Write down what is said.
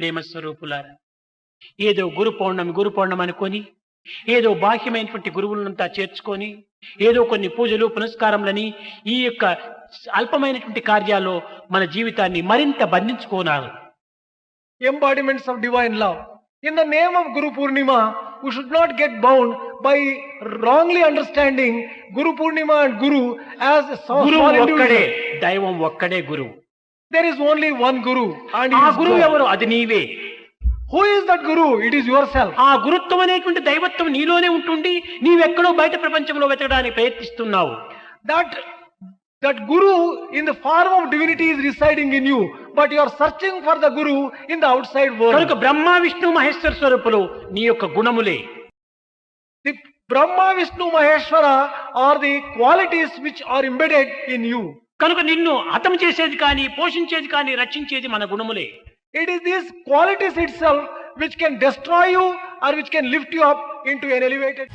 ప్రేమ స్వరూపులారా, ఏదో గురు పౌర్ణమి అనుకొని, ఏదో బాహ్యమైనటువంటి గురువులంతా చేర్చుకొని, ఏదో కొన్ని పూజలు పునస్కారములని ఈ యొక్క అల్పమైనటువంటి కార్యాల్లో మన జీవితాన్ని మరింత బంధించుకోనారు. Embodiments of divine love. In the name of Guru Purnima, we should not get bound by wrongly understanding Guru Purnima and Guru as a గురువు small ఒక్కడే, individual. దైవం ఒక్కడే గురువు. There is only one Guru and ఆ he is గురువు God. ఎవరు? అది నీవే. Who is that Guru? It is yourself. ఆ గురుత్వం అనేటువంటి దైవత్వం నీలోనే ఉంటుండి నీవెక్కడో బయట ప్రపంచంలో వెతకడానికి ప్రయత్నిస్తున్నావు. That Guru in the form of divinity is residing in you, but you are searching for the Guru in the outside world. కనుక బ్రహ్మ విష్ణు మహేశ్వర స్వరూపులు నీ యొక్క గుణములే. The Brahma, Vishnu, Maheshwara are the qualities which are embedded in you. కనుక నిన్ను హతం చేసేది కానీ, పోషించేది కానీ, రక్షించేది మన గుణములే. It is these qualities itself which can destroy you or which can lift you up into an elevated